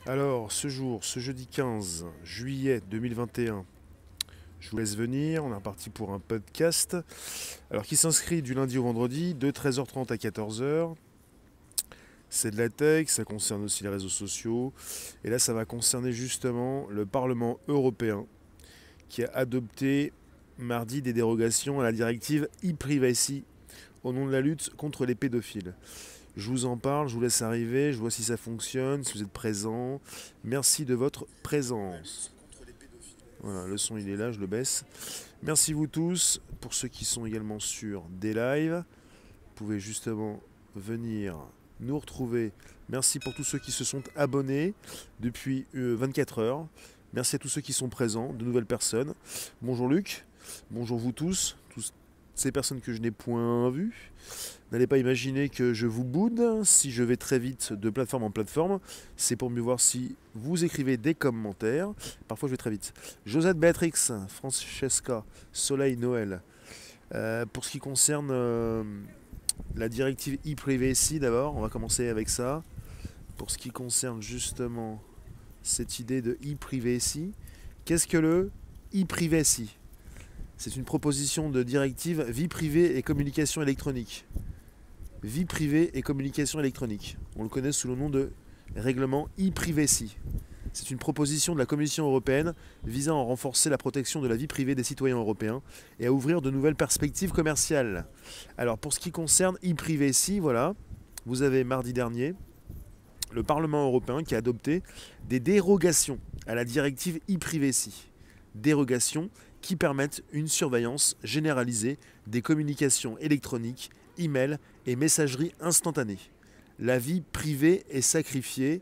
Alors, ce jour, ce jeudi 15 juillet 2021, je vous laisse venir. On est reparti pour un podcast. Alors, qui s'inscrit du lundi au vendredi, de 13h30 à 14h. C'est de la tech, ça concerne aussi les réseaux sociaux. Et là, ça va concerner justement le Parlement européen qui a adopté mardi des dérogations à la directive e-privacy au nom de la lutte contre les pédophiles. Je vous en parle, je vous laisse arriver, je vois si ça fonctionne, si vous êtes présent. Merci de votre présence. Voilà, le son il est là, je le baisse. Merci vous tous, pour ceux qui sont également sur des lives. Vous pouvez justement venir nous retrouver. Merci pour tous ceux qui se sont abonnés depuis 24 heures. Merci à tous ceux qui sont présents, de nouvelles personnes. Bonjour Luc, bonjour vous tous ces personnes que je n'ai point vues. N'allez pas imaginer que je vous boude si je vais très vite de plateforme en plateforme. C'est pour mieux voir si vous écrivez des commentaires. Parfois je vais très vite. Josette Béatrix, Francesca, Soleil, Noël. Pour ce qui concerne la directive e-privacy d'abord, on va commencer avec ça. Pour ce qui concerne justement cette idée de e-privacy, qu'est-ce que le e-privacy ? C'est une proposition de directive vie privée et communication électronique. Vie privée et communication électronique. On le connaît sous le nom de règlement e-privacy. C'est une proposition de la Commission européenne visant à renforcer la protection de la vie privée des citoyens européens et à ouvrir de nouvelles perspectives commerciales. Alors pour ce qui concerne e-privacy, voilà, vous avez mardi dernier le Parlement européen qui a adopté des dérogations à la directive e-privacy. Dérogations qui permettent une surveillance généralisée des communications électroniques, e-mail et messagerie instantanée. La vie privée est sacrifiée,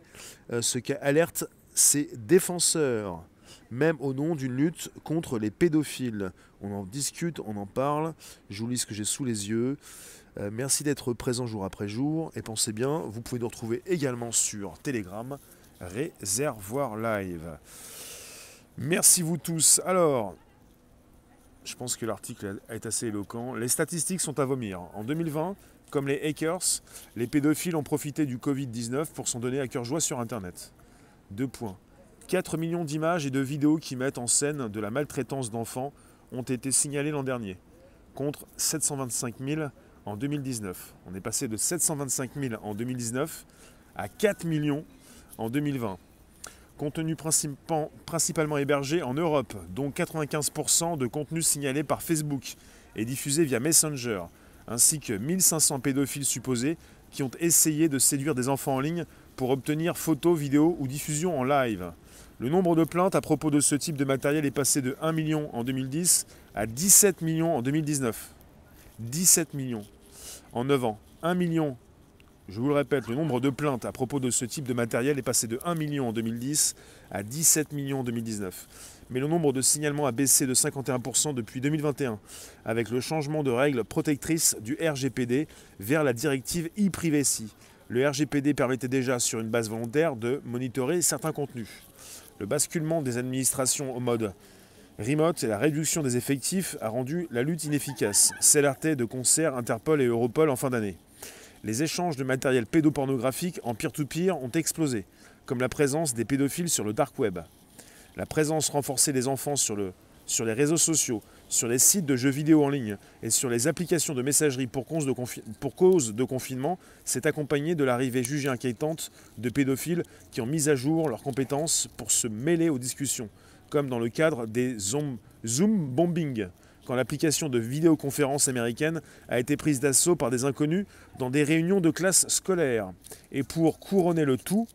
ce qu'alertent ses défenseurs, même au nom d'une lutte contre les pédophiles. On en discute, on en parle, je vous lis ce que j'ai sous les yeux. Merci d'être présent jour après jour, et pensez bien, vous pouvez nous retrouver également sur Telegram, Réservoir Live. Merci vous tous. Alors, je pense que l'article est assez éloquent. Les statistiques sont à vomir. En 2020, comme les hackers, les pédophiles ont profité du Covid-19 pour s'en donner à cœur joie sur Internet. 2 points. 4 millions d'images et de vidéos qui mettent en scène de la maltraitance d'enfants ont été signalées l'an dernier, contre 725 000 en 2019. On est passé de 725 000 en 2019 à 4 millions en 2020. Contenu principalement hébergé en Europe, dont 95% de contenu signalé par Facebook et diffusé via Messenger, ainsi que 1500 pédophiles supposés qui ont essayé de séduire des enfants en ligne pour obtenir photos, vidéos ou diffusion en live. Le nombre de plaintes à propos de ce type de matériel est passé de 1 million en 2010 à 17 millions en 2019. 17 millions en 9 ans. 1 million. Je vous le répète, le nombre de plaintes à propos de ce type de matériel est passé de 1 million en 2010 à 17 millions en 2019. Mais le nombre de signalements a baissé de 51% depuis 2021, avec le changement de règles protectrices du RGPD vers la directive e-privacy. Le RGPD permettait déjà, sur une base volontaire, de monitorer certains contenus. Le basculement des administrations au mode remote et la réduction des effectifs a rendu la lutte inefficace, s'alertait de concert Interpol et Europol en fin d'année. Les échanges de matériel pédopornographique en peer-to-peer ont explosé, comme la présence des pédophiles sur le dark web. La présence renforcée des enfants sur les réseaux sociaux, sur les sites de jeux vidéo en ligne et sur les applications de messagerie pour cause de confinement s'est accompagnée de l'arrivée jugée inquiétante de pédophiles qui ont mis à jour leurs compétences pour se mêler aux discussions, comme dans le cadre des Zoom bombing, quand l'application de vidéoconférence américaine a été prise d'assaut par des inconnus dans des réunions de classe scolaires. Et pour couronner le tout,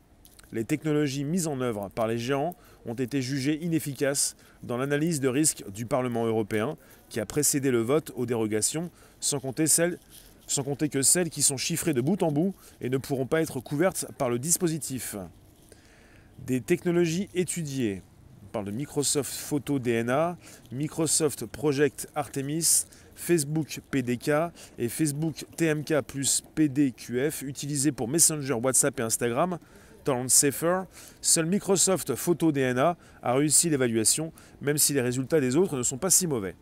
les technologies mises en œuvre par les géants ont été jugées inefficaces dans l'analyse de risque du Parlement européen qui a précédé le vote aux dérogations, sans compter que celles qui sont chiffrées de bout en bout et ne pourront pas être couvertes par le dispositif. Des technologies étudiées. On parle de Microsoft Photo DNA, Microsoft Project Artemis, Facebook PDK et Facebook TMK plus PDQF utilisés pour Messenger, WhatsApp et Instagram. Talent Safer, seul Microsoft Photo DNA a réussi l'évaluation, même si les résultats des autres ne sont pas si mauvais.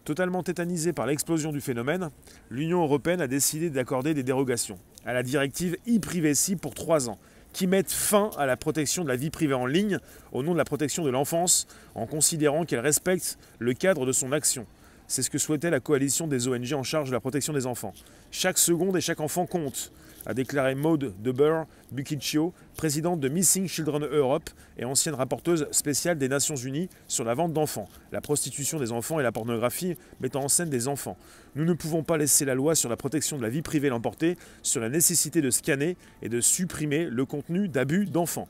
Totalement tétanisée par l'explosion du phénomène, l'Union européenne a décidé d'accorder des dérogations à la directive e-privacy pour 3 ans, qui mettent fin à la protection de la vie privée en ligne au nom de la protection de l'enfance, en considérant qu'elle respecte le cadre de son action. C'est ce que souhaitait la coalition des ONG en charge de la protection des enfants. Chaque seconde et chaque enfant compte, a déclaré Maud Deber-Bucicchio, présidente de Missing Children Europe et ancienne rapporteuse spéciale des Nations Unies sur la vente d'enfants, la prostitution des enfants et la pornographie mettant en scène des enfants. Nous ne pouvons pas laisser la loi sur la protection de la vie privée l'emporter sur la nécessité de scanner et de supprimer le contenu d'abus d'enfants.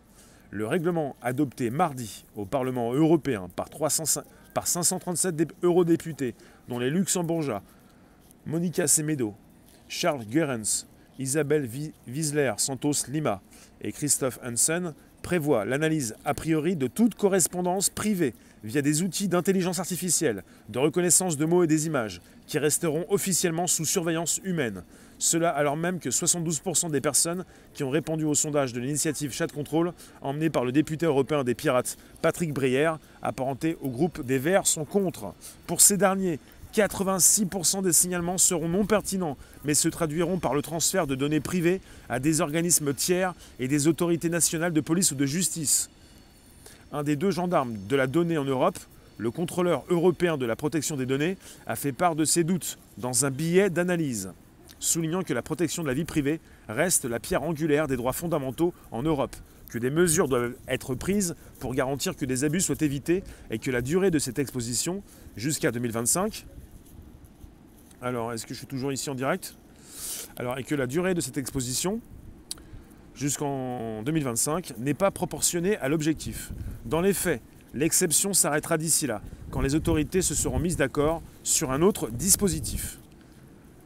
Le règlement adopté mardi au Parlement européen par 537 eurodéputés, dont les luxembourgeois Monica Semedo, Charles Goerens, Isabelle Wiesler Santos Lima et Christophe Hansen, prévoit l'analyse a priori de toute correspondance privée via des outils d'intelligence artificielle, de reconnaissance de mots et des images, qui resteront officiellement sous surveillance humaine. Cela alors même que 72% des personnes qui ont répondu au sondage de l'initiative Chat Control, emmenée par le député européen des Pirates Patrick Breyer, apparenté au groupe des Verts, sont contre. Pour ces derniers, 86% des signalements seront non pertinents, mais se traduiront par le transfert de données privées à des organismes tiers et des autorités nationales de police ou de justice. Un des deux gendarmes de la donnée en Europe, le contrôleur européen de la protection des données, a fait part de ses doutes dans un billet d'analyse, soulignant que la protection de la vie privée reste la pierre angulaire des droits fondamentaux en Europe, que des mesures doivent être prises pour garantir que des abus soient évités et que la durée de cette exposition, jusqu'à 2025, alors, est-ce que je suis toujours ici en direct? Alors, et que la durée de cette exposition, jusqu'en 2025, n'est pas proportionnée à l'objectif. Dans les faits, l'exception s'arrêtera d'ici là, quand les autorités se seront mises d'accord sur un autre dispositif.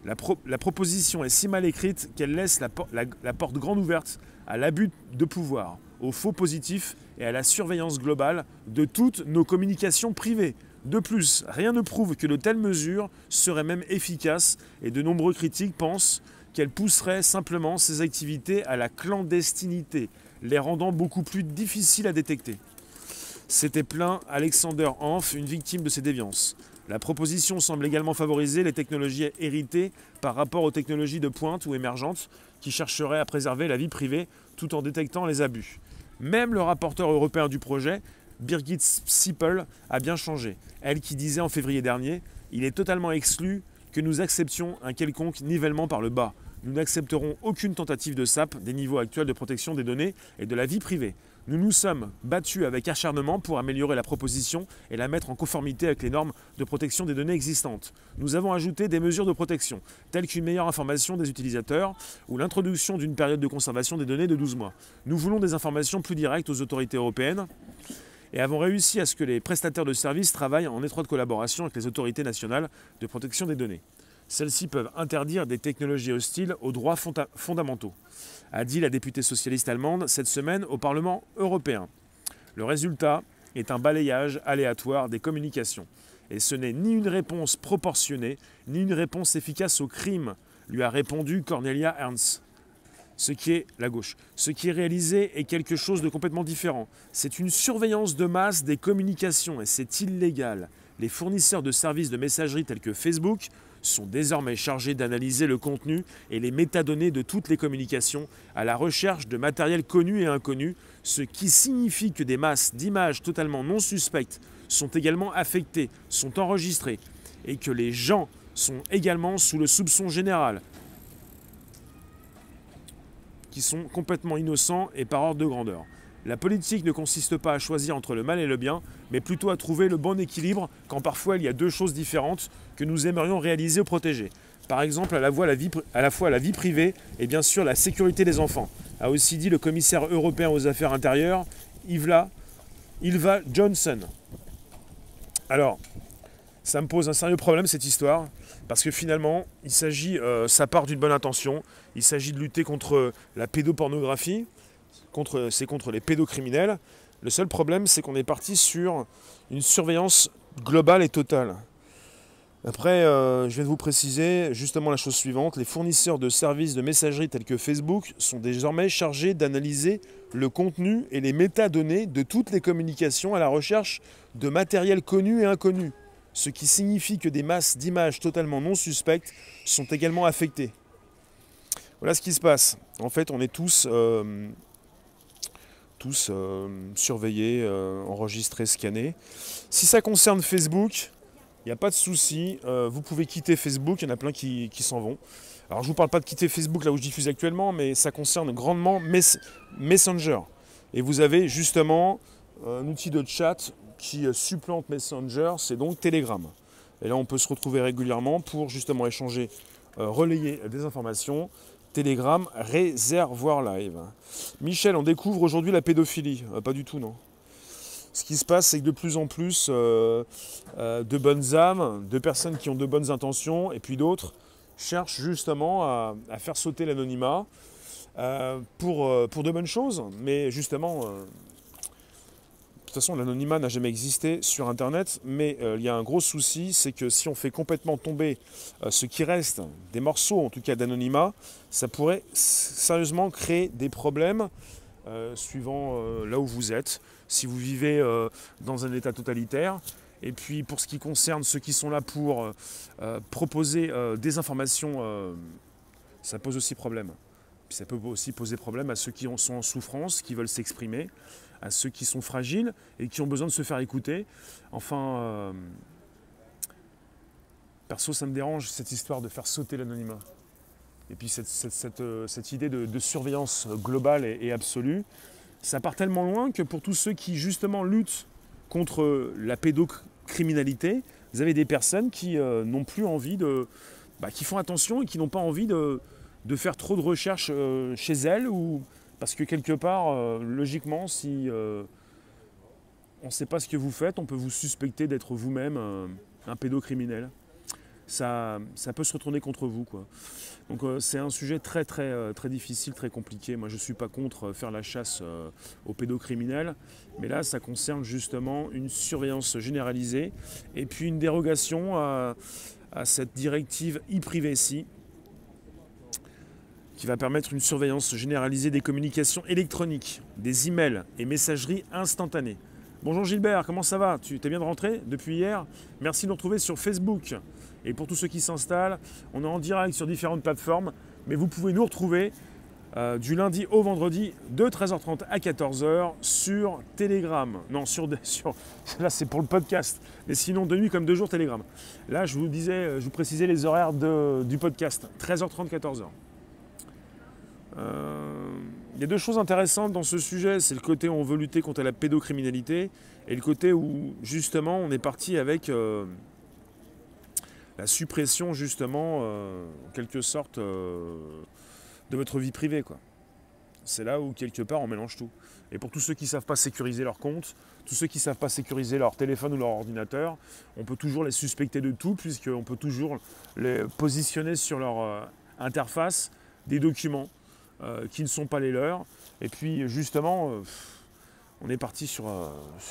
La proposition est si mal écrite qu'elle laisse la porte grande ouverte à l'abus de pouvoir, au faux positif et à la surveillance globale de toutes nos communications privées. De plus, rien ne prouve que de telles mesures seraient même efficaces et de nombreux critiques pensent qu'elles pousseraient simplement ces activités à la clandestinité, les rendant beaucoup plus difficiles à détecter. S'était plaint Alexander Hanf, une victime de ces déviances. La proposition semble également favoriser les technologies héritées par rapport aux technologies de pointe ou émergentes qui chercheraient à préserver la vie privée tout en détectant les abus. Même le rapporteur européen du projet, Birgit Sippel, a bien changé. Elle qui disait en février dernier « Il est totalement exclu que nous acceptions un quelconque nivellement par le bas. Nous n'accepterons aucune tentative de sape des niveaux actuels de protection des données et de la vie privée. Nous nous sommes battus avec acharnement pour améliorer la proposition et la mettre en conformité avec les normes de protection des données existantes. Nous avons ajouté des mesures de protection, telles qu'une meilleure information des utilisateurs ou l'introduction d'une période de conservation des données de 12 mois. Nous voulons des informations plus directes aux autorités européennes et avons réussi à ce que les prestataires de services travaillent en étroite collaboration avec les autorités nationales de protection des données. Celles-ci peuvent interdire des technologies hostiles aux droits fondamentaux, a dit la députée socialiste allemande cette semaine au Parlement européen. Le résultat est un balayage aléatoire des communications. Et ce n'est ni une réponse proportionnée, ni une réponse efficace au crime, lui a répondu Cornelia Ernst. Ce qui est la gauche. Ce qui est réalisé est quelque chose de complètement différent. C'est une surveillance de masse des communications et c'est illégal. Les fournisseurs de services de messagerie tels que Facebook sont désormais chargés d'analyser le contenu et les métadonnées de toutes les communications à la recherche de matériel connu et inconnu, ce qui signifie que des masses d'images totalement non suspectes sont également affectées, sont enregistrées, et que les gens sont également sous le soupçon général, qui sont complètement innocents et par ordre de grandeur. La politique ne consiste pas à choisir entre le mal et le bien, mais plutôt à trouver le bon équilibre quand parfois il y a deux choses différentes que nous aimerions réaliser ou protéger. Par exemple, à la fois la vie privée et bien sûr la sécurité des enfants, a aussi dit le commissaire européen aux affaires intérieures, Ilva Johansson. Alors, ça me pose un sérieux problème cette histoire, parce que finalement, ça part d'une bonne intention, il s'agit de lutter contre la pédopornographie, c'est contre les pédocriminels. Le seul problème, c'est qu'on est parti sur une surveillance globale et totale. Après, je viens de vous préciser justement la chose suivante. Les fournisseurs de services de messagerie tels que Facebook sont désormais chargés d'analyser le contenu et les métadonnées de toutes les communications à la recherche de matériel connu et inconnu. Ce qui signifie que des masses d'images totalement non suspectes sont également affectées. Voilà ce qui se passe. En fait, on est tous tous surveillés, enregistrés, scannés. Si ça concerne Facebook, il n'y a pas de souci, vous pouvez quitter Facebook, il y en a plein qui s'en vont. Alors je ne vous parle pas de quitter Facebook là où je diffuse actuellement, mais ça concerne grandement Messenger. Et vous avez justement un outil de chat qui supplante Messenger, c'est donc Telegram. Et là on peut se retrouver régulièrement pour justement échanger, relayer des informations. Telegram, réservoir live. Michel, on découvre aujourd'hui la pédophilie. Pas du tout, non. Ce qui se passe, c'est que de plus en plus de bonnes âmes, de personnes qui ont de bonnes intentions, et puis d'autres cherchent justement à faire sauter l'anonymat pour de bonnes choses. Mais justement, de toute façon, l'anonymat n'a jamais existé sur Internet, mais il y a un gros souci, c'est que si on fait complètement tomber ce qui reste, des morceaux en tout cas d'anonymat, ça pourrait sérieusement créer des problèmes suivant là où vous êtes, si vous vivez dans un état totalitaire. Et puis pour ce qui concerne ceux qui sont là pour proposer des informations, ça pose aussi problème. Puis ça peut aussi poser problème à ceux qui sont en souffrance, qui veulent s'exprimer, à ceux qui sont fragiles et qui ont besoin de se faire écouter. Enfin, perso, ça me dérange cette histoire de faire sauter l'anonymat. Et puis cette idée de surveillance globale et absolue, ça part tellement loin que pour tous ceux qui justement luttent contre la pédocriminalité, vous avez des personnes qui n'ont plus envie qui font attention et qui n'ont pas envie de faire trop de recherches chez elles, ou parce que quelque part, logiquement, si on ne sait pas ce que vous faites, on peut vous suspecter d'être vous-même un pédocriminel. Ça peut se retourner contre vous, quoi. Donc c'est un sujet très difficile, très compliqué. Moi je ne suis pas contre faire la chasse aux pédocriminels, mais là ça concerne justement une surveillance généralisée et puis une dérogation à cette directive e-privacy qui va permettre une surveillance généralisée des communications électroniques, des emails et messageries instantanées. Bonjour Gilbert, comment ça va? Tu es bien de rentrer depuis hier? Merci de nous retrouver sur Facebook. Et pour tous ceux qui s'installent, on est en direct sur différentes plateformes, mais vous pouvez nous retrouver du lundi au vendredi de 13h30 à 14h sur Telegram. Non, là c'est pour le podcast, mais sinon de nuit comme de jour Telegram. Là je vous précisais les horaires du podcast, 13h30, 14h. Il y a deux choses intéressantes dans ce sujet, c'est le côté où on veut lutter contre la pédocriminalité et le côté où justement on est parti avec la suppression justement en quelque sorte de votre vie privée, quoi. C'est là où quelque part on mélange tout. Et pour tous ceux qui ne savent pas sécuriser leur compte, tous ceux qui ne savent pas sécuriser leur téléphone ou leur ordinateur, on peut toujours les suspecter de tout puisqu'on peut toujours les positionner sur leur interface des documents qui ne sont pas les leurs. Et puis justement, on est parti sur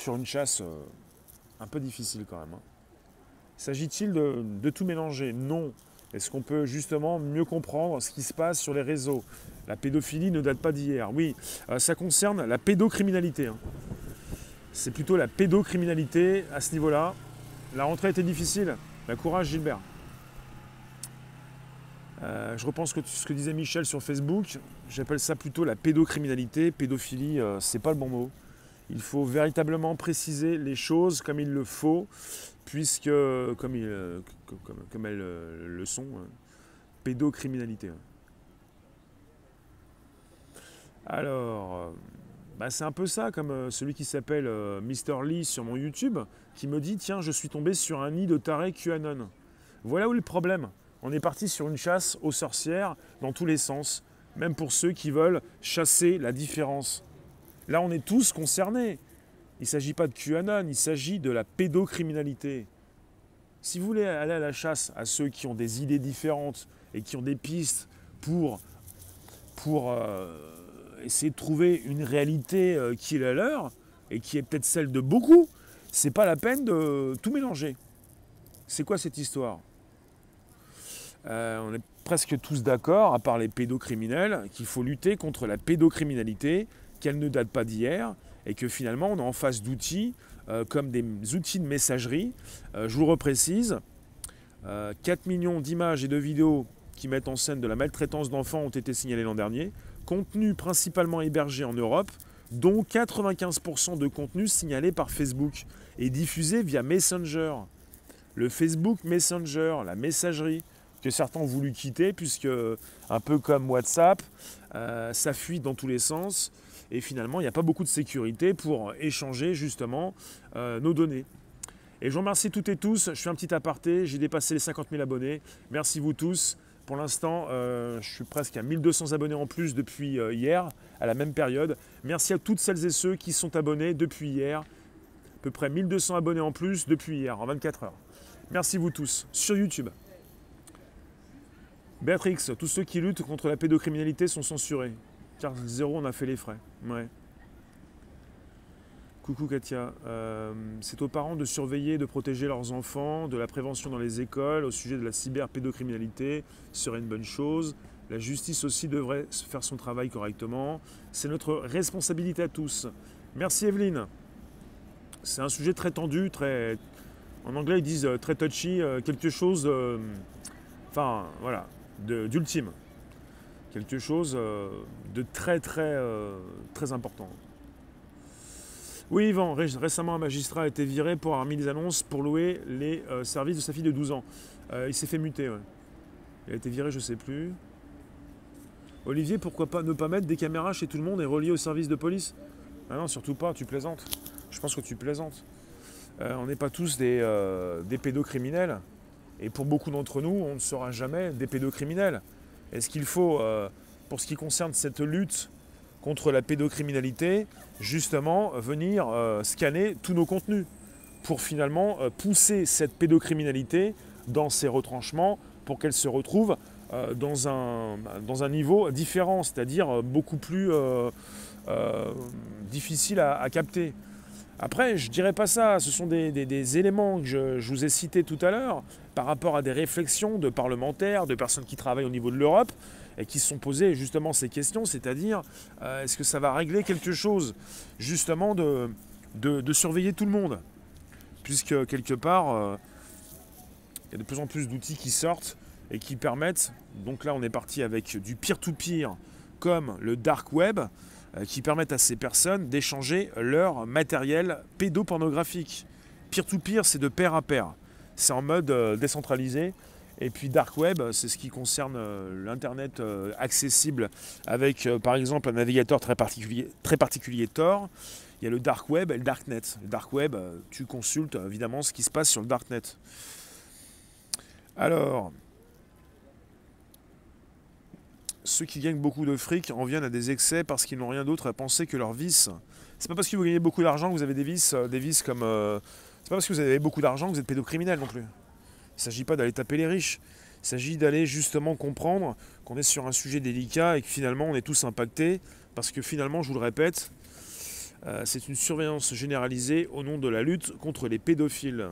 une chasse un peu difficile quand même. S'agit-il de tout mélanger? Non. Est-ce qu'on peut justement mieux comprendre ce qui se passe sur les réseaux? La pédophilie ne date pas d'hier. Oui, ça concerne la pédocriminalité. C'est plutôt la pédocriminalité à ce niveau-là. La rentrée était difficile. Courage Gilbert. Je reprends ce que disait Michel sur Facebook. J'appelle ça plutôt la pédocriminalité. Pédophilie, c'est pas le bon mot. Il faut véritablement préciser les choses comme il le faut, puisque, comme elles le sont, pédocriminalité. Alors, c'est un peu ça, comme celui qui s'appelle Mr. Lee sur mon YouTube, qui me dit « Tiens, je suis tombé sur un nid de taré QAnon ». Voilà où est le problème. On est parti sur une chasse aux sorcières dans tous les sens, même pour ceux qui veulent chasser la différence. Là, on est tous concernés. Il ne s'agit pas de QAnon, il s'agit de la pédocriminalité. Si vous voulez aller à la chasse à ceux qui ont des idées différentes et qui ont des pistes pour essayer de trouver une réalité qui est la leur et qui est peut-être celle de beaucoup, c'est pas la peine de tout mélanger. C'est quoi cette histoire? On est presque tous d'accord, à part les pédocriminels, qu'il faut lutter contre la pédocriminalité, qu'elle ne date pas d'hier, et que finalement on est en face d'outils comme des outils de messagerie. Je vous reprécise, 4 millions d'images et de vidéos qui mettent en scène de la maltraitance d'enfants ont été signalées l'an dernier, contenu principalement hébergé en Europe, dont 95% de contenu signalé par Facebook et diffusé via Messenger. Le Facebook Messenger, la messagerie, que certains ont voulu quitter, puisque, un peu comme WhatsApp, ça fuit dans tous les sens, et finalement, il n'y a pas beaucoup de sécurité pour échanger justement nos données. Et je vous remercie toutes et tous, je fais un petit aparté, j'ai dépassé les 50 000 abonnés, merci vous tous. Pour l'instant, je suis presque à 1200 abonnés en plus depuis hier, à la même période. Merci à toutes celles et ceux qui sont abonnés depuis hier, à peu près 1200 abonnés en plus depuis hier, en 24 heures. Merci vous tous, sur YouTube. Béatrix, tous ceux qui luttent contre la pédocriminalité sont censurés. Car zéro, on a fait les frais. Ouais. Coucou Katia. C'est aux parents de surveiller et de protéger leurs enfants, de la prévention dans les écoles, au sujet de la cyberpédocriminalité, ce serait une bonne chose. La justice aussi devrait faire son travail correctement. C'est notre responsabilité à tous. Merci Evelyne. C'est un sujet très tendu, très... En anglais, ils disent très touchy, quelque chose... Enfin, voilà, d'ultime. Quelque chose de très, très, très important. Oui, Yvan, récemment, un magistrat a été viré pour avoir mis des annonces pour louer les services de sa fille de 12 ans. Il s'est fait muter, ouais. Il a été viré, je ne sais plus. Olivier, pourquoi pas ne pas mettre des caméras chez tout le monde et relier au service de police? Ah non, surtout pas, tu plaisantes. Je pense que tu plaisantes. On n'est pas tous des pédocriminels. Et pour beaucoup d'entre nous, on ne sera jamais des pédocriminels. Est-ce qu'il faut, pour ce qui concerne cette lutte contre la pédocriminalité, justement venir scanner tous nos contenus pour finalement pousser cette pédocriminalité dans ses retranchements pour qu'elle se retrouve dans un niveau différent, c'est-à-dire beaucoup plus difficile à capter. Après, je ne dirais pas ça, ce sont des éléments que je vous ai cités tout à l'heure par rapport à des réflexions de parlementaires, de personnes qui travaillent au niveau de l'Europe et qui se sont posées justement ces questions, c'est-à-dire est-ce que ça va régler quelque chose justement de surveiller tout le monde, puisque quelque part, il y a de plus en plus d'outils qui sortent et qui permettent, donc là on est parti avec du peer-to-peer comme le dark web, qui permettent à ces personnes d'échanger leur matériel pédopornographique. Peer-to-peer, c'est de pair à pair. C'est en mode décentralisé. Et puis dark web, c'est ce qui concerne l'internet accessible avec par exemple un navigateur très particulier Tor. Il y a le dark web et le darknet. Le dark web, tu consultes évidemment ce qui se passe sur le darknet. Alors, ceux qui gagnent beaucoup de fric en viennent à des excès parce qu'ils n'ont rien d'autre à penser que leurs vices. C'est pas parce que vous gagnez beaucoup d'argent que vous avez des vices comme... c'est pas parce que vous avez beaucoup d'argent que vous êtes pédocriminel non plus. Il ne s'agit pas d'aller taper les riches. Il s'agit d'aller justement comprendre qu'on est sur un sujet délicat et que finalement on est tous impactés parce que finalement, je vous le répète, c'est une surveillance généralisée au nom de la lutte contre les pédophiles.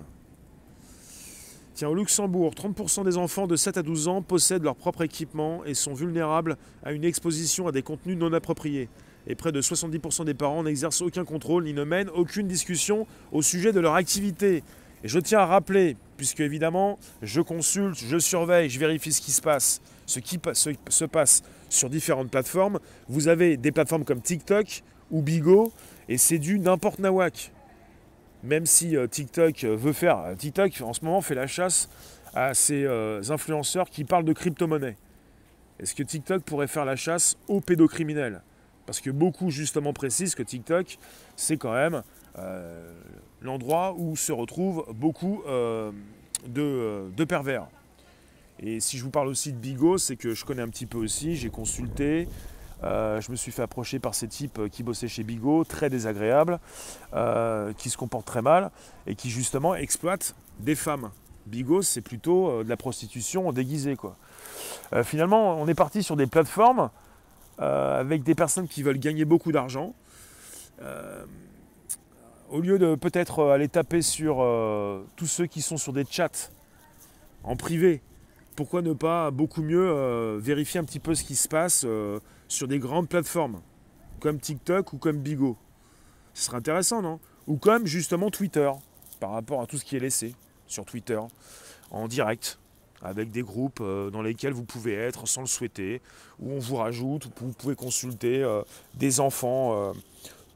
Tiens, au Luxembourg, 30% des enfants de 7 à 12 ans possèdent leur propre équipement et sont vulnérables à une exposition à des contenus non appropriés. Et près de 70% des parents n'exercent aucun contrôle ni ne mènent aucune discussion au sujet de leur activité. Et je tiens à rappeler, puisque évidemment, je consulte, je surveille, je vérifie ce qui se passe, se passe sur différentes plateformes. Vous avez des plateformes comme TikTok ou Bigo, et c'est du n'importe nawak. Même si TikTok veut faire... TikTok, en ce moment, fait la chasse à ces influenceurs qui parlent de crypto-monnaie. Est-ce que TikTok pourrait faire la chasse aux pédocriminels? Parce que beaucoup, justement, précisent que TikTok, c'est quand même l'endroit où se retrouvent beaucoup de pervers. Et si je vous parle aussi de Bigo, c'est que je connais un petit peu aussi, j'ai consulté... je me suis fait approcher par ces types qui bossaient chez Bigo, très désagréables, qui se comportent très mal et qui justement exploitent des femmes. Bigo, c'est plutôt de la prostitution déguisée, quoi. Finalement, on est parti sur des plateformes avec des personnes qui veulent gagner beaucoup d'argent. Au lieu de peut-être aller taper sur tous ceux qui sont sur des chats en privé, pourquoi ne pas beaucoup mieux vérifier un petit peu ce qui se passe sur des grandes plateformes, comme TikTok ou comme Bigo? Ce serait intéressant, non? Ou comme justement Twitter, par rapport à tout ce qui est laissé sur Twitter, en direct, avec des groupes dans lesquels vous pouvez être sans le souhaiter, où on vous rajoute, où vous pouvez consulter des enfants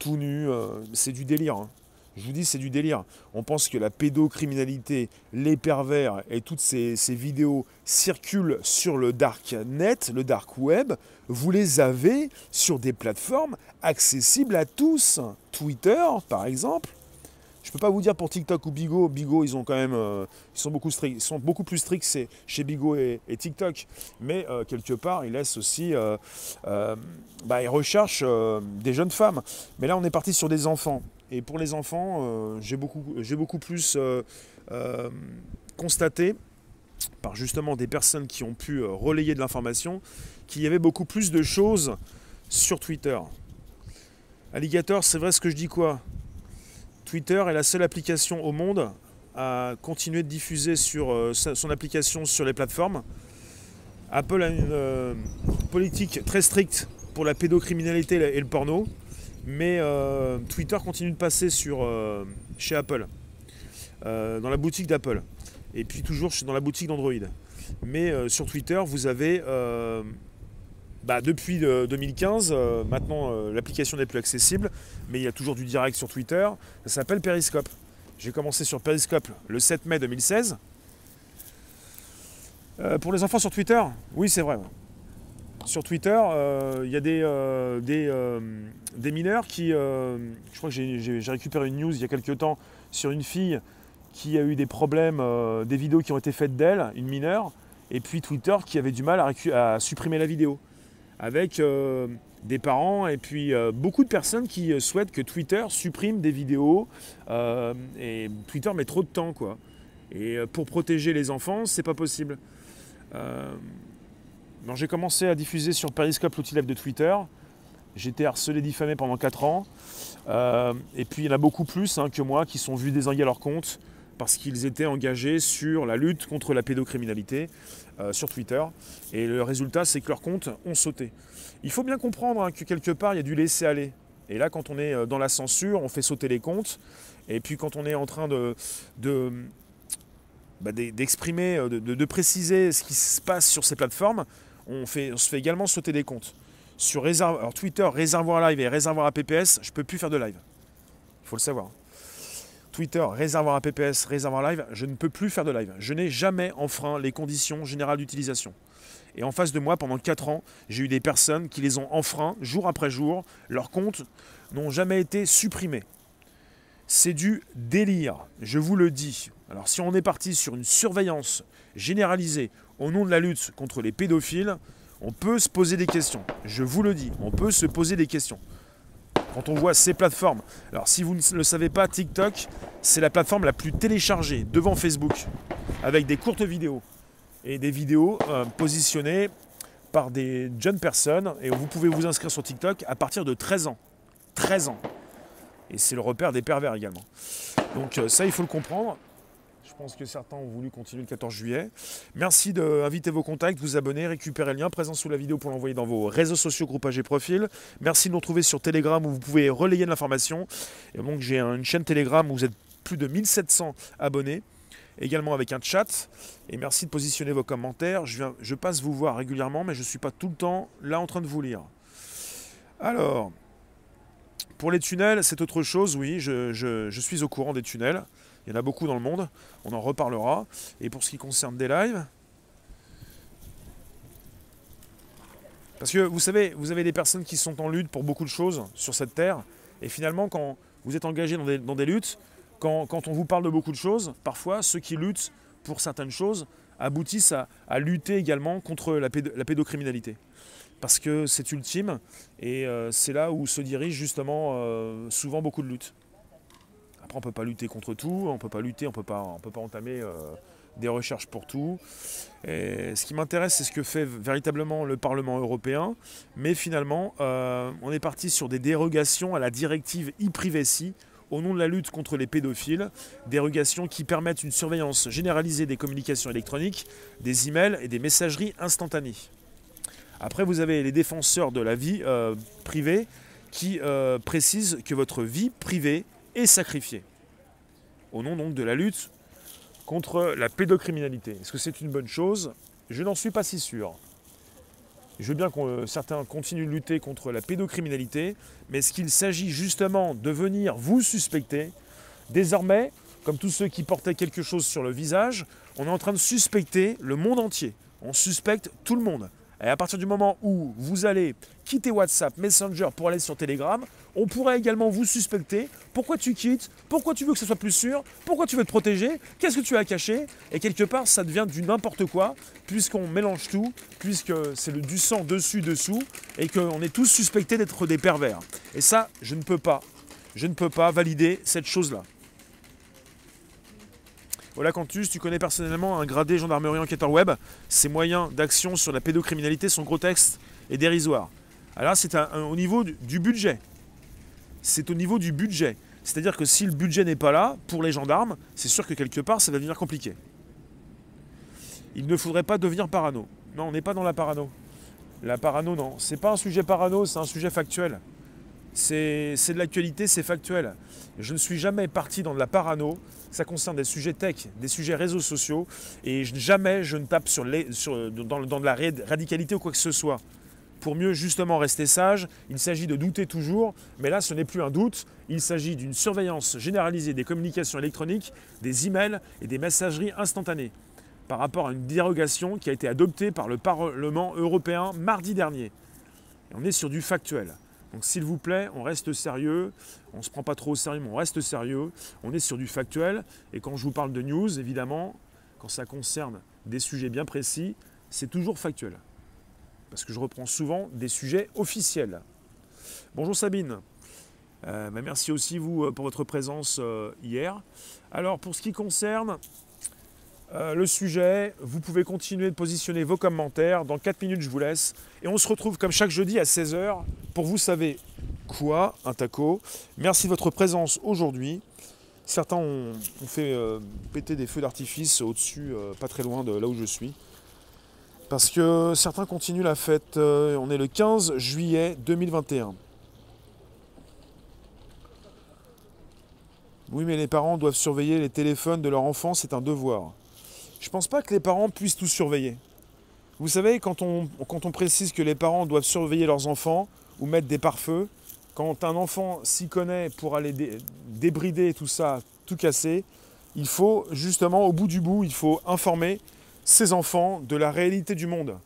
tout nus, c'est du délire. Hein. Je vous dis, c'est du délire. On pense que la pédocriminalité, les pervers et toutes ces vidéos circulent sur le dark net, le dark web. Vous les avez sur des plateformes accessibles à tous. Twitter, par exemple. Je ne peux pas vous dire pour TikTok ou Bigo. Bigo, ils ont quand même, ils sont beaucoup stricts, ils sont beaucoup plus stricts chez Bigo et TikTok. Mais quelque part, ils laissent aussi, ils recherchent des jeunes femmes. Mais là, on est parti sur des enfants. Et pour les enfants, j'ai beaucoup plus constaté par justement des personnes qui ont pu relayer de l'information qu'il y avait beaucoup plus de choses sur Twitter. Alligator, c'est vrai ce que je dis quoi? Twitter est la seule application au monde à continuer de diffuser sur son application sur les plateformes. Apple a une politique très stricte pour la pédocriminalité et le porno, mais Twitter continue de passer chez Apple, dans la boutique d'Apple, et puis toujours dans la boutique d'Android. Mais sur Twitter, vous avez, depuis 2015, maintenant l'application n'est plus accessible, mais il y a toujours du direct sur Twitter. Ça s'appelle Periscope. J'ai commencé sur Periscope le 7 mai 2016. Pour les enfants sur Twitter, oui c'est vrai. Sur Twitter, il y a des mineurs qui... je crois que j'ai récupéré une news il y a quelques temps sur une fille qui a eu des problèmes, des vidéos qui ont été faites d'elle, une mineure, et puis Twitter qui avait du mal à supprimer la vidéo. Avec des parents et puis beaucoup de personnes qui souhaitent que Twitter supprime des vidéos. Et Twitter met trop de temps, quoi. Et pour protéger les enfants, c'est pas possible. J'ai commencé à diffuser sur Periscope l'outil live de Twitter. J'ai été harcelé, diffamé pendant 4 ans. Et puis il y en a beaucoup plus que moi qui sont vus dézinguer leur compte parce qu'ils étaient engagés sur la lutte contre la pédocriminalité sur Twitter. Et le résultat, c'est que leurs comptes ont sauté. Il faut bien comprendre que quelque part, il y a du laisser-aller. Et là, quand on est dans la censure, on fait sauter les comptes. Et puis quand on est en train d'exprimer, de préciser ce qui se passe sur ces plateformes, on se fait également sauter des comptes. Sur Twitter, réservoir live et réservoir APPS, je ne peux plus faire de live. Il faut le savoir. Twitter, réservoir APPS, réservoir live, je ne peux plus faire de live. Je n'ai jamais enfreint les conditions générales d'utilisation. Et en face de moi, pendant 4 ans, j'ai eu des personnes qui les ont enfreints jour après jour. Leurs comptes n'ont jamais été supprimés. C'est du délire, je vous le dis. Alors si on est parti sur une surveillance généralisée au nom de la lutte contre les pédophiles, on peut se poser des questions. Je vous le dis, on peut se poser des questions. Quand on voit ces plateformes, alors si vous ne le savez pas, TikTok, c'est la plateforme la plus téléchargée devant Facebook, avec des courtes vidéos et des vidéos positionnées par des jeunes personnes. Et vous pouvez vous inscrire sur TikTok à partir de 13 ans. 13 ans. Et c'est le repère des pervers également. Donc ça, il faut le comprendre. Je pense que certains ont voulu continuer le 14 juillet. Merci d'inviter vos contacts, vous abonner, récupérer le lien présent sous la vidéo pour l'envoyer dans vos réseaux sociaux, groupages et profils. Merci de nous retrouver sur Telegram où vous pouvez relayer de l'information. Et donc j'ai une chaîne Telegram où vous êtes plus de 1700 abonnés, également avec un chat. Et merci de positionner vos commentaires. Je passe vous voir régulièrement, mais je ne suis pas tout le temps là en train de vous lire. Alors, pour les tunnels, c'est autre chose, oui, je suis au courant des tunnels. Il y en a beaucoup dans le monde, on en reparlera. Et pour ce qui concerne des lives, parce que vous savez, vous avez des personnes qui sont en lutte pour beaucoup de choses sur cette terre, et finalement, quand vous êtes engagé dans des luttes, quand on vous parle de beaucoup de choses, parfois, ceux qui luttent pour certaines choses aboutissent à lutter également contre la pédocriminalité. Parce que c'est ultime, et c'est là où se dirige justement souvent beaucoup de luttes. Après, on ne peut pas lutter contre tout, on ne peut pas entamer des recherches pour tout. Et ce qui m'intéresse, c'est ce que fait véritablement le Parlement européen. Mais finalement, on est parti sur des dérogations à la directive e-privacy au nom de la lutte contre les pédophiles. Dérogations qui permettent une surveillance généralisée des communications électroniques, des emails et des messageries instantanées. Après, vous avez les défenseurs de la vie privée qui précisent que votre vie privée est sacrifié, au nom donc de la lutte contre la pédocriminalité. Est-ce que c'est une bonne chose? Je n'en suis pas si sûr. Je veux bien que certains continuent de lutter contre la pédocriminalité, mais est-ce qu'il s'agit justement de venir vous suspecter? Désormais, comme tous ceux qui portaient quelque chose sur le visage, on est en train de suspecter le monde entier. On suspecte tout le monde. Et à partir du moment où vous allez quitter WhatsApp, Messenger pour aller sur Telegram, on pourrait également vous suspecter. Pourquoi tu quittes? Pourquoi tu veux que ce soit plus sûr? Pourquoi tu veux te protéger? Qu'est-ce que tu as caché? Et quelque part, ça devient du n'importe quoi, puisqu'on mélange tout, puisque c'est du sang dessus, dessous, et qu'on est tous suspectés d'être des pervers. Et ça, je ne peux pas valider cette chose-là. Voilà, Cantus, tu connais personnellement un gradé gendarmerie enquêteur web. Ses moyens d'action sur la pédocriminalité sont grotesques et dérisoires. Alors c'est au niveau du budget. C'est au niveau du budget. C'est-à-dire que si le budget n'est pas là, pour les gendarmes, c'est sûr que quelque part, ça va devenir compliqué. Il ne faudrait pas devenir parano. Non, on n'est pas dans la parano. La parano, non. C'est pas un sujet parano, c'est un sujet factuel. C'est de l'actualité, c'est factuel. Je ne suis jamais parti dans de la parano. Ça concerne des sujets tech, des sujets réseaux sociaux. Et jamais je ne tape dans de la radicalité ou quoi que ce soit. Pour mieux justement rester sage, il s'agit de douter toujours. Mais là, ce n'est plus un doute. Il s'agit d'une surveillance généralisée des communications électroniques, des emails et des messageries instantanées. Par rapport à une dérogation qui a été adoptée par le Parlement européen mardi dernier. Et on est sur du factuel. Donc s'il vous plaît, on reste sérieux, on ne se prend pas trop au sérieux, mais on reste sérieux, on est sur du factuel, et quand je vous parle de news, évidemment, quand ça concerne des sujets bien précis, c'est toujours factuel. Parce que je reprends souvent des sujets officiels. Bonjour Sabine, merci aussi vous pour votre présence hier. Alors pour ce qui concerne le sujet, vous pouvez continuer de positionner vos commentaires. Dans 4 minutes, je vous laisse. Et on se retrouve comme chaque jeudi à 16 h pour vous savez quoi, un taco. Merci de votre présence aujourd'hui. Certains ont fait péter des feux d'artifice au-dessus, pas très loin de là où je suis. Parce que certains continuent la fête. On est le 15 juillet 2021. Oui, mais les parents doivent surveiller les téléphones de leurs enfants, c'est un devoir. Je ne pense pas que les parents puissent tout surveiller. Vous savez, quand on précise que les parents doivent surveiller leurs enfants ou mettre des pare-feux, quand un enfant s'y connaît pour aller débrider tout ça, tout casser, il faut justement, au bout du bout, il faut informer ses enfants de la réalité du monde.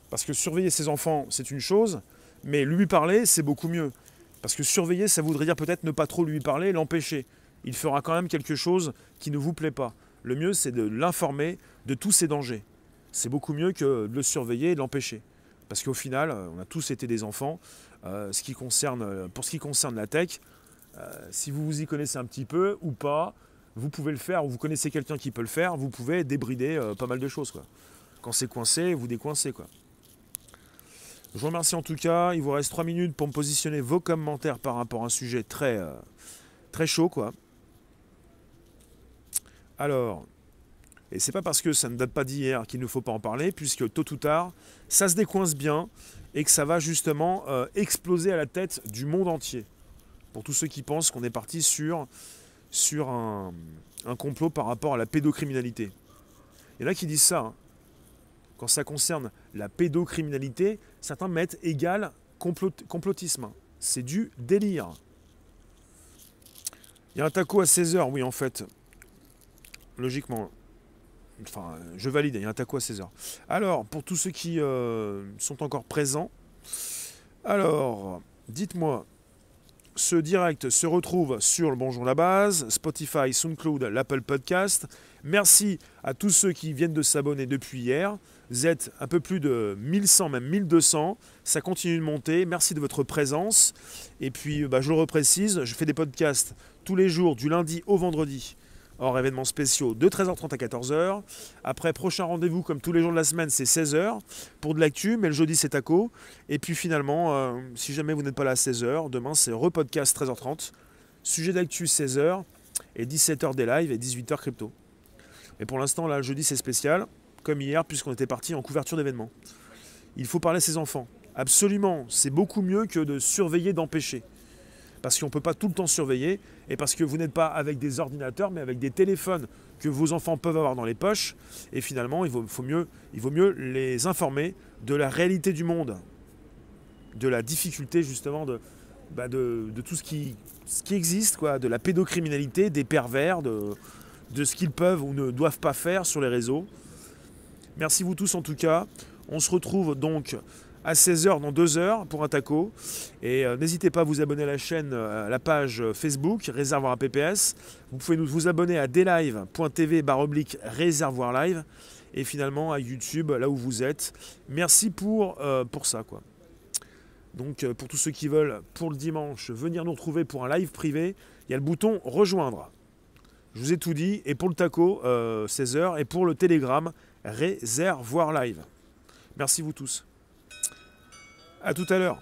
Parce que surveiller ses enfants, c'est une chose, mais lui parler, c'est beaucoup mieux. Parce que surveiller, ça voudrait dire peut-être ne pas trop lui parler, l'empêcher. Il fera quand même quelque chose qui ne vous plaît pas. Le mieux, c'est de l'informer de tous ces dangers. C'est beaucoup mieux que de le surveiller et de l'empêcher. Parce qu'au final, on a tous été des enfants. Pour ce qui concerne la tech, si vous vous y connaissez un petit peu ou pas, vous pouvez le faire, ou vous connaissez quelqu'un qui peut le faire, vous pouvez débrider pas mal de choses, quoi. Quand c'est coincé, vous décoincez, quoi. Je vous remercie en tout cas. Il vous reste 3 minutes pour me positionner vos commentaires par rapport à un sujet très chaud, quoi. Alors, et c'est pas parce que ça ne date pas d'hier qu'il ne faut pas en parler, puisque tôt ou tard, ça se décoince bien et que ça va justement exploser à la tête du monde entier. Pour tous ceux qui pensent qu'on est parti sur un complot par rapport à la pédocriminalité. Il y en a qui disent ça. Hein. Quand ça concerne la pédocriminalité, certains mettent égal complotisme. C'est du délire. Il y a un taco à 16 h, oui en fait. Logiquement, enfin, je valide, il y a un taco à 16 h. Alors, pour tous ceux qui sont encore présents, alors, dites-moi, ce direct se retrouve sur le Bonjour la Base, Spotify, SoundCloud, l'Apple Podcast. Merci à tous ceux qui viennent de s'abonner depuis hier. Vous êtes un peu plus de 1100, même 1200. Ça continue de monter. Merci de votre présence. Et puis, je le reprécise, je fais des podcasts tous les jours, du lundi au vendredi, hors événements spéciaux, de 13h30 à 14h. Après, prochain rendez-vous, comme tous les jours de la semaine, c'est 16h pour de l'actu, mais le jeudi, c'est taco. Et puis finalement, si jamais vous n'êtes pas là à 16h, demain, c'est repodcast 13h30. Sujet d'actu 16h, et 17h des lives, et 18h crypto. Et pour l'instant, là, le jeudi, c'est spécial, comme hier, puisqu'on était parti en couverture d'événements. Il faut parler à ses enfants. Absolument, c'est beaucoup mieux que de surveiller, d'empêcher. parce qu'on ne peut pas tout le temps surveiller, et parce que vous n'êtes pas avec des ordinateurs, mais avec des téléphones que vos enfants peuvent avoir dans les poches, et finalement, il vaut mieux les informer de la réalité du monde, de la difficulté justement de tout ce qui existe, quoi, de la pédocriminalité, des pervers, de ce qu'ils peuvent ou ne doivent pas faire sur les réseaux. Merci vous tous en tout cas. On se retrouve donc à 16h dans 2 heures pour un taco. Et n'hésitez pas à vous abonner à la chaîne, à la page Facebook Réservoir APPS. Vous pouvez vous abonner à dlive.tv/réservoir live. Et finalement à YouTube, là où vous êtes. Merci pour ça, quoi. Donc pour tous ceux qui veulent, pour le dimanche, venir nous retrouver pour un live privé, il y a le bouton rejoindre. Je vous ai tout dit. Et pour le taco, 16h. Et pour le Telegram, Réservoir live. Merci vous tous. À tout à l'heure.